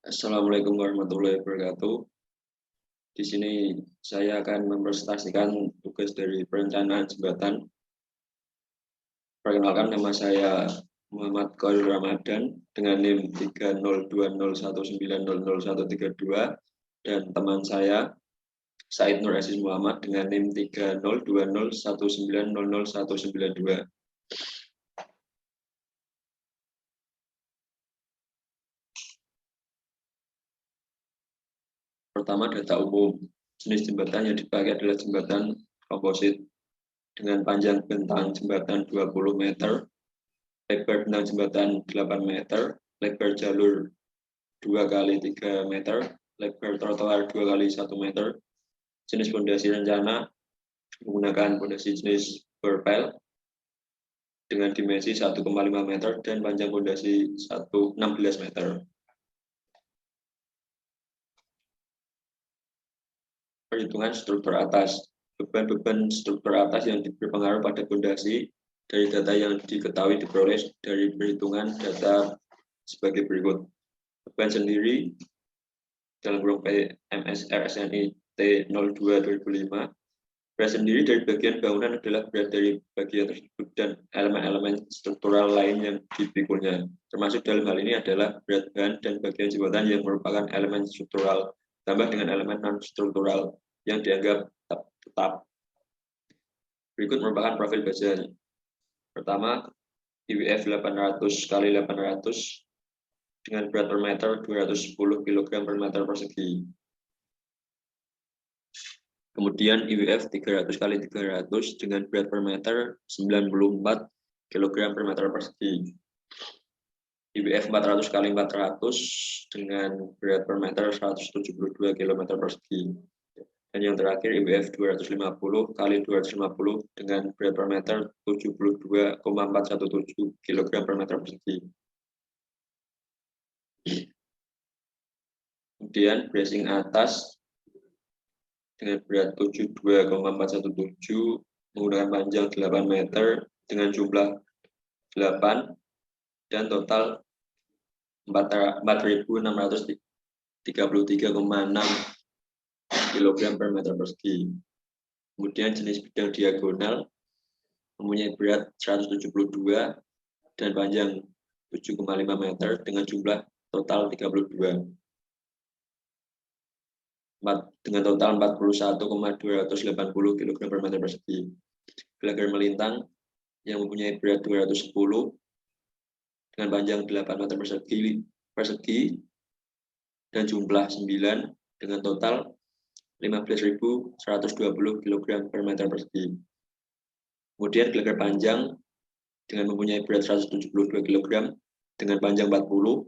Assalamualaikum warahmatullahi wabarakatuh. Di sini saya akan mempresentasikan tugas dari perencanaan jembatan. Perkenalkan, nama saya Muhammad Khairul Ramadan dengan NIM 30201900132 dan teman saya Said Nur Aziz Muhammad dengan NIM 30201900192. Pertama, data umum. Jenis jembatan yang dipakai adalah jembatan komposit dengan panjang bentang jembatan 20 meter, lebar bentang jembatan 8 meter, lebar jalur 2 kali 3 meter, lebar trotoar 2 kali 1 meter. Jenis fondasi rencana menggunakan fondasi jenis berpel dengan dimensi 1,5 meter dan panjang fondasi 16 meter. Perhitungan struktur atas. Beban-beban struktur atas yang berpengaruh pada fondasi dari data yang diketahui diperoleh dari perhitungan data sebagai berikut. Beban sendiri dalam kurung PMS RSNI T02/2005. Berat sendiri dari bagian bangunan adalah berat dari bagian tersebut dan elemen-elemen struktural lain yang dipikulnya. Termasuk dalam hal ini adalah berat bahan dan bagian jembatan yang merupakan elemen struktural, tambah dengan elemen non-struktural yang dianggap tetap. Berikut merupakan profil baja. Pertama, IWF 800 kali 800 dengan berat per meter 210 kg per meter persegi. Kemudian IWF 300 kali 300 dengan berat per meter 94 kg per meter persegi. IWF 400 kali 400 dengan berat per meter 172 km persegi. Dan yang terakhir IWF 250 kali 250 dengan berat per meter 72,417 kg per meter persegi. Kemudian bracing atas dengan berat 72,417 menggunakan panjang 8 meter dengan jumlah 8 dan total 4.633,6 kg per meter persegi. Kemudian jenis bidang diagonal mempunyai berat 172 dan panjang 7,5 meter dengan jumlah total 32. Dengan total 41,280 kg per meter persegi. Gelagar melintang yang mempunyai berat 210 dengan panjang 8 meter persegi dan jumlah 9 dengan total 15.120 kg per meter persegi. Kemudian gelagar panjang dengan mempunyai berat 172 kg dengan panjang 40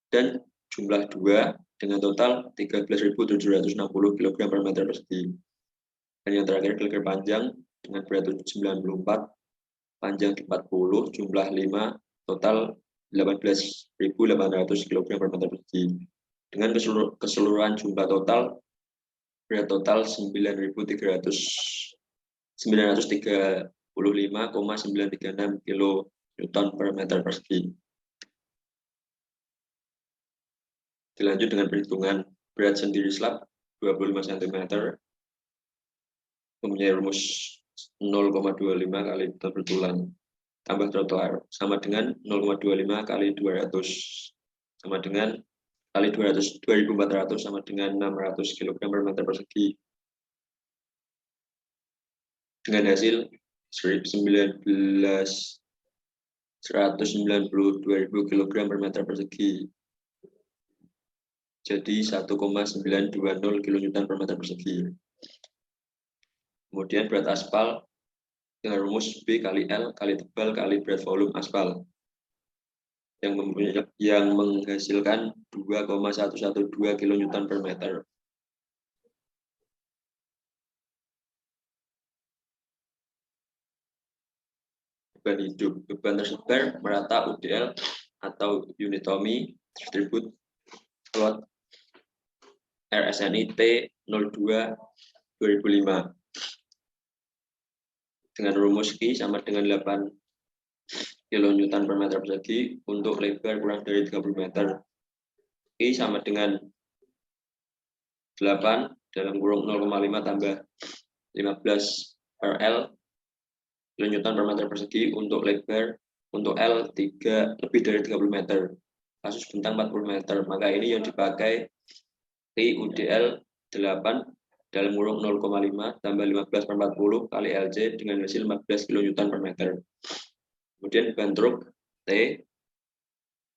dan jumlah 2 dengan total 13.760 kg per meter persegi. Dan yang terakhir gelagar panjang dengan berat 94, panjang 40, jumlah 5, total 18.800 kg per meter persegi. Dengan keseluruhan jumlah total berat total 935,936 kN per meter persegi. Dilanjut dengan perhitungan berat sendiri slab 25 cm mempunyai rumus 0,25 kali beton bertulang tambah trotoar sama dengan 0,25 kali 200 sama dengan kali 200 2400 sama dengan 600 kg per meter persegi. Dengan hasil 192.000 kg per meter persegi. Jadi 1,920 kN per meter persegi. Kemudian berat aspal dengan rumus B kali L kali tebal kali berat volume aspal yang menghasilkan 2,112 kN per meter. Beban hidup, beban tersebar merata UDL atau unitomi distribute plot RSNI T02/2005 dengan rumus Q sama dengan 8 kN per meter persegi untuk lebar kurang dari 30 meter. I sama dengan 8 dalam kurung 0,5 tambah 15 per L kilonewton per meter persegi untuk lebar untuk L 3 lebih dari 30 meter, kasus bentang 40 meter. Maka ini yang dipakai I UDL 8 dalam kurung 0,5 tambah 15 per 40 kali LC dengan hasil 15 kilonewton per meter. Kemudian beban truk T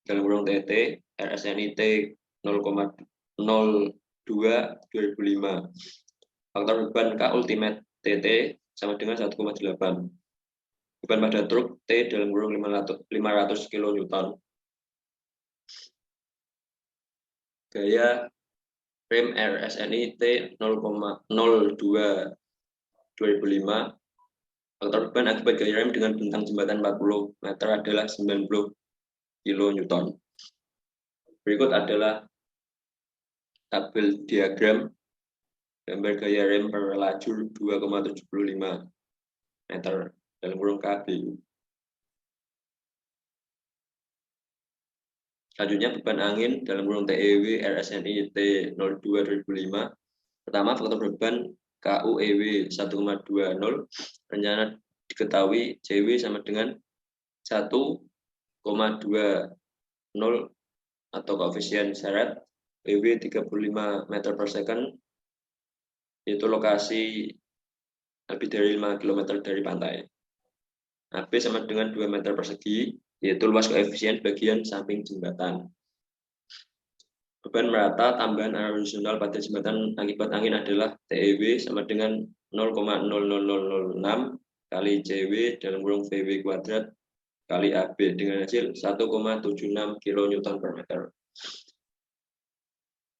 dalam kurung TT RSNI T 0,02 2005. Faktor beban K ultimate TT sama dengan 1,8. Beban pada truk T dalam kurung 500 kN. Gaya rem RSNI T 0,02 2005. Faktor beban akibat gaya rem dengan bentang jembatan 40 meter adalah 90 kN. Berikut adalah tabel diagram gambar gaya rem per lajur 2,75 meter dalam kurung KB. Selanjutnya beban angin dalam kurung TEW RSNI T 02 2005. Pertama, faktor beban KUEW 1,20. Rencana diketahui JW sama dengan 1,20 atau koefisien seret PW 35 meter per second, yaitu lokasi lebih dari 5 km dari pantai. AB sama dengan 2 meter persegi, yaitu luas koefisien bagian samping jembatan. Beban merata tambahan horizontal pada jembatan akibat angin adalah TEW sama dengan 0,00006 kali JW dalam kurung VW kuadrat kali AB dengan hasil 1,76 kN per meter.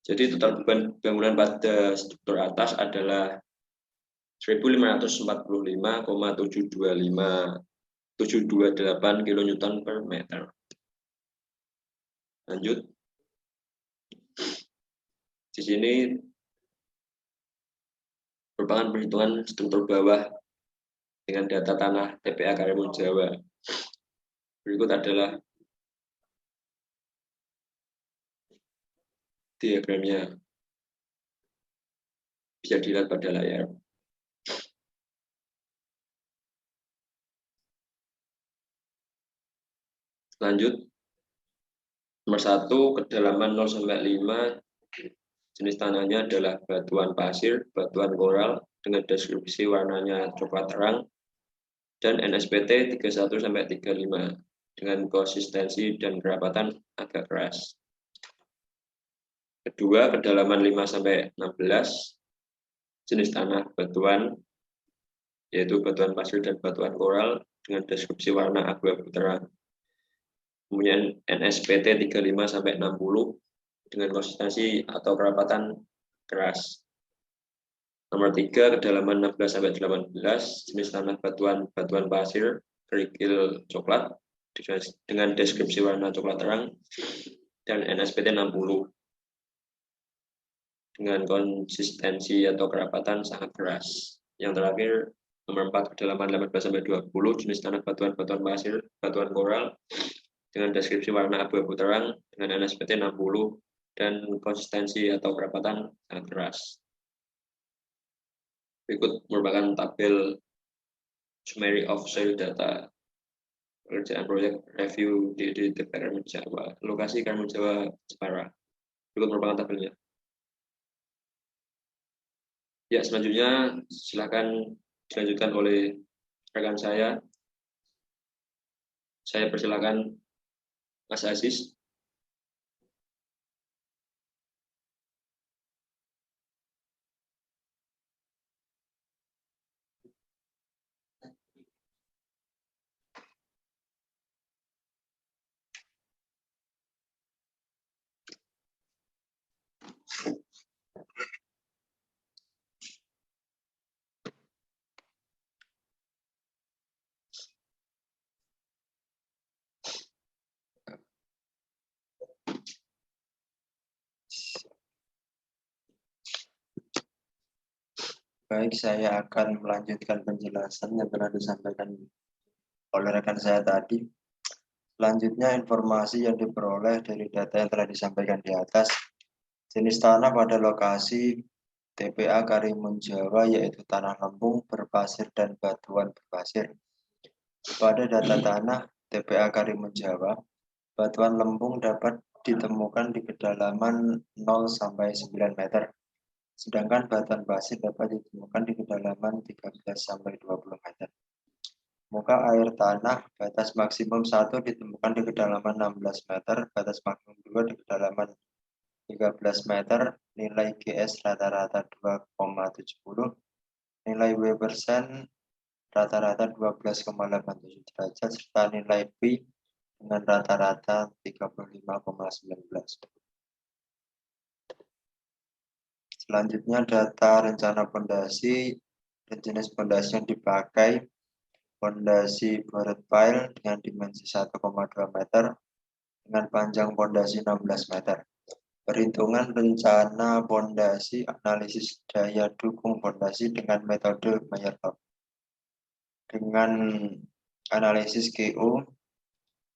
Jadi total beban bangunan pada struktur atas adalah 1545,728 kN per meter. Lanjut. Di sini merupakan perhitungan struktur bawah dengan data tanah TPA Karimun Jawa. Berikut adalah diagramnya, bisa dilihat pada layar. Lanjut, nomor 1, kedalaman 0 sampai 5, jenis tanahnya adalah batuan pasir, batuan koral dengan deskripsi warnanya coklat terang, dan NSPT 31 sampai 35 dengan konsistensi dan kerapatan agak keras. Kedua, kedalaman 5 sampai 16, jenis tanah batuan yaitu batuan pasir dan batuan koral dengan deskripsi warna abu-abu terang. Kemudian NSPT 35 sampai 60 dengan konsistensi atau kerapatan keras. Nomor 3, kedalaman 16 sampai 18, jenis tanah batuan pasir kerikil coklat dengan deskripsi warna coklat terang dan NSPT 60 dengan konsistensi atau kerapatan sangat keras. Yang terakhir, nomor 4, kedalaman 18 sampai 20, jenis tanah batuan pasir, batuan koral dengan deskripsi warna abu-abu terang dengan NSPT 60 dan konsistensi atau kerapatan sangat keras. Berikut merupakan tabel summary of soil data pekerjaan proyek review di TPA Karimun Jawa, lokasi Karimun Jawa Jepara. Berikut merupakan tabelnya. Ya, selanjutnya silakan dilanjutkan oleh rekan saya. Saya persilakan Mas Aziz. Baik, saya akan melanjutkan penjelasan yang telah disampaikan oleh rekan saya tadi. Selanjutnya, informasi yang diperoleh dari data yang telah disampaikan di atas. Jenis tanah pada lokasi TPA Karimun Jawa yaitu tanah lempung, berpasir, dan batuan berpasir. Pada data tanah TPA Karimun Jawa, batuan lempung dapat ditemukan di kedalaman 0 sampai 9 meter. Sedangkan batuan pasir dapat ditemukan di kedalaman 13 sampai 20 meter. Muka air tanah batas maksimum 1 ditemukan di kedalaman 16 meter, batas maksimum 2 di kedalaman 13 meter, nilai GS rata-rata 2,70, nilai W persen rata-rata 12,87 derajat, serta nilai P dengan rata-rata 35,19. Selanjutnya data rencana pondasi dan jenis pondasi yang dipakai. Pondasi board pile dengan dimensi 1,2 meter dengan panjang pondasi 16 meter. Perhitungan rencana pondasi, analisis daya dukung pondasi dengan metode Meyerhoff. Dengan analisis GU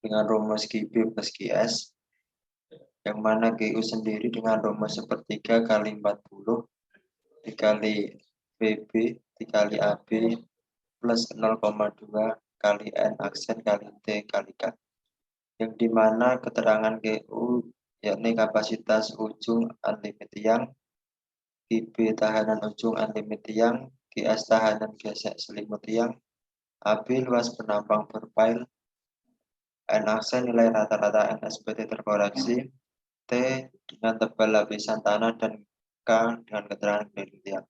dengan rumus GB plus GS, yang mana GU sendiri dengan rumus sepertiga kali 40 dikali BB dikali AB plus 0,2 kali N aksen kali T kali K, yang dimana keterangan GU yakni kapasitas ujung unlimit tiang, GB tahanan ujung unlimit tiang, GS tahanan gesek selimut tiang, AB luas penampang berpile, N aksen nilai rata-rata NSPT terkoreksi, T dengan tebal lapisan tanah, dan K dengan keterangan keliling tiang.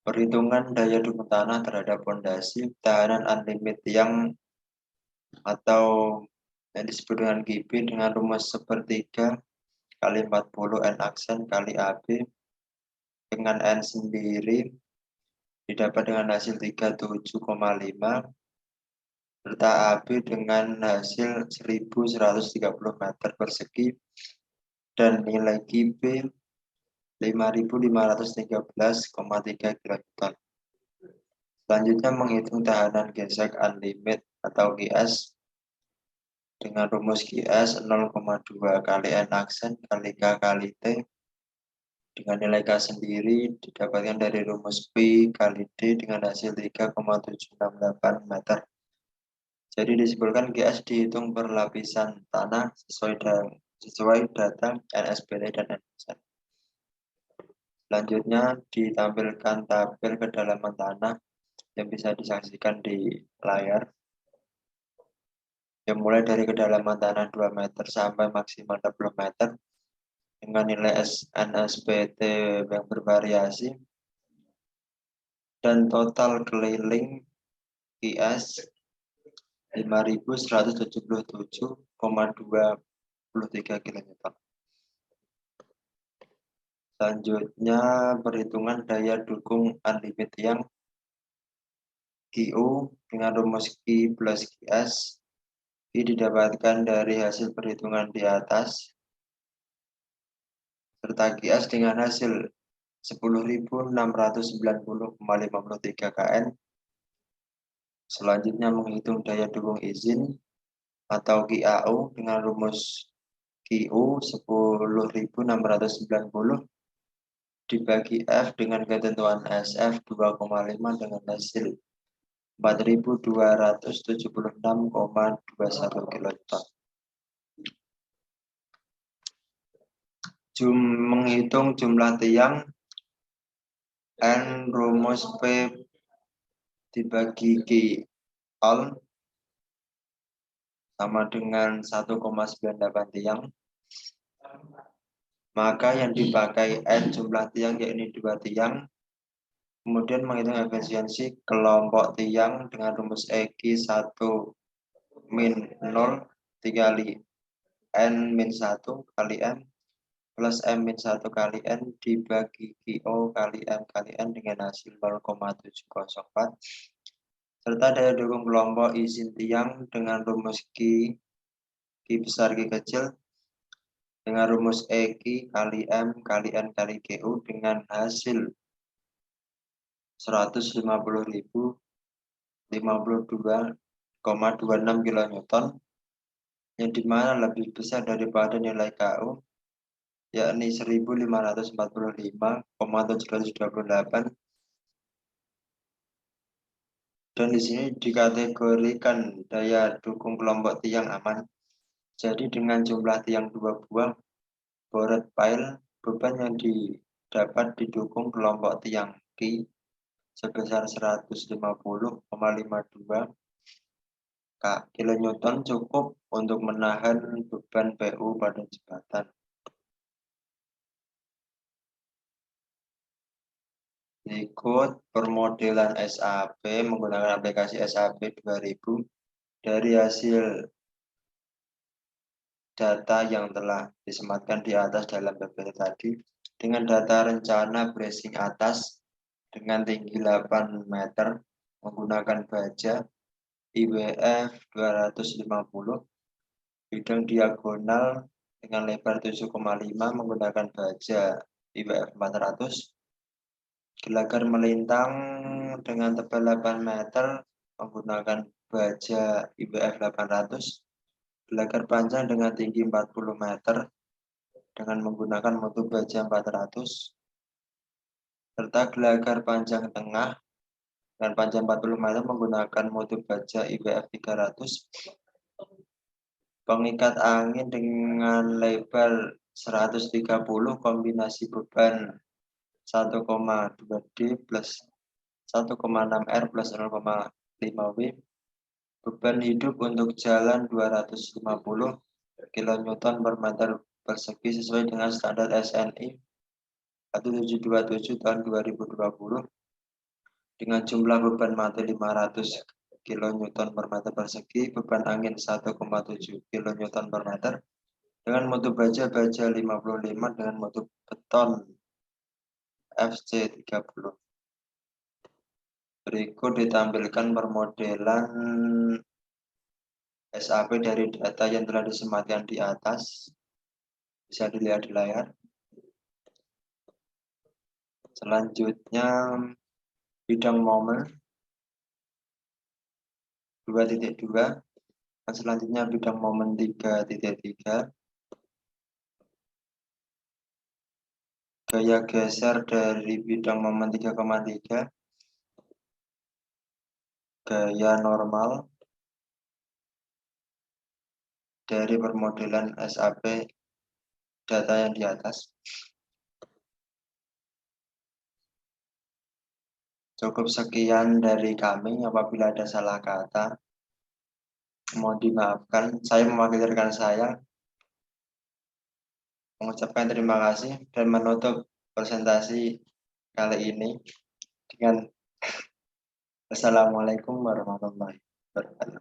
Perhitungan daya dukung tanah terhadap pondasi, tahanan unlimit tiang atau yang disebut dengan GB dengan rumus sepertiga kali 40 N aksen kali AB dengan N sendiri didapat dengan hasil 37,5 serta AB dengan hasil 1130 meter persegi dan nilai GB 5.513,3 kN. Selanjutnya menghitung tahanan gesek unlimit atau GS dengan rumus GS 0,2 kali N aksen kali K kali T dengan nilai K sendiri didapatkan dari rumus P kali D dengan hasil 3,768 meter. Jadi disimpulkan GS dihitung per lapisan tanah sesuai data NSPT dan NSN. Selanjutnya ditampilkan tabel kedalaman tanah yang bisa disaksikan di layar. Yang mulai dari kedalaman tanah 2 meter sampai maksimal 60 meter dengan nilai NSPT yang bervariasi dan total keliling IS 5.177,23 kN. Selanjutnya perhitungan daya dukung unlimit tiang GU dengan rumus Q plus GS. Q didapatkan dari hasil perhitungan di atas serta GS dengan hasil 10.690,53 kN. Selanjutnya menghitung daya dukung izin atau QAU dengan rumus QU 10.690 dibagi F dengan ketentuan SF 2,5 dengan hasil 4.276,21 kiloton. Menghitung jumlah tiang N rumus P dibagi Q all sama dengan 1,98 tiang. Maka yang dipakai N jumlah tiang yakni 2 tiang. Kemudian menghitung efisiensi kelompok tiang dengan rumus EQ 1 min 0 dikali N min 1 kali M plus M min 1 kali N dibagi QO kali M kali N dengan hasil 0,704 serta daya dukung kelompok izin tiang dengan rumus Q besar Q kecil dengan rumus EQ kali M kali N kali QU dengan hasil 150.052 kilonewton, yang dimana lebih besar daripada nilai KU, yakni 1545,728, dan di sini dikategorikan daya dukung kelompok tiang aman. Jadi dengan jumlah tiang 2 buah, board pile, beban yang didapat didukung kelompok tiang Q sebesar 150,52 kilonewton cukup untuk menahan beban PU pada jembatan. Berikut permodelan SAP menggunakan aplikasi SAP 2000 dari hasil data yang telah disematkan di atas dalam PPT tadi dengan data rencana bracing atas dengan tinggi 8 meter menggunakan baja IWF 250, bidang diagonal dengan lebar 7,5 menggunakan baja IWF 400, gelagar melintang dengan tebal 8 meter menggunakan baja IWF 800, gelagar panjang dengan tinggi 40 meter dengan menggunakan mutu baja 400, serta gelagar panjang tengah dengan panjang 40 meter menggunakan mutu baja IWF 300, pengikat angin dengan lebar 130 kombinasi beban 1,2D plus 1,6R plus 0,5W, beban hidup untuk jalan 250 kN per meter persegi sesuai dengan standar SNI 1727 tahun 2020 dengan jumlah beban mati 500 kN per meter persegi, beban angin 1,7 kN per meter dengan mutu baja 55 dengan mutu beton FC 30. Berikut ditampilkan permodelan SAP dari data yang telah disematkan di atas. Bisa dilihat di layar. Selanjutnya bidang momen 2.2, dan selanjutnya bidang momen 3.3. Gaya geser dari bidang momen 3,3, gaya normal dari permodelan SAP data yang di atas. Cukup sekian dari kami. Apabila ada salah kata, mohon dimaafkan. Saya mewakili rekan saya mengucapkan terima kasih dan menutup presentasi kali ini dengan Assalamualaikum warahmatullahi wabarakatuh.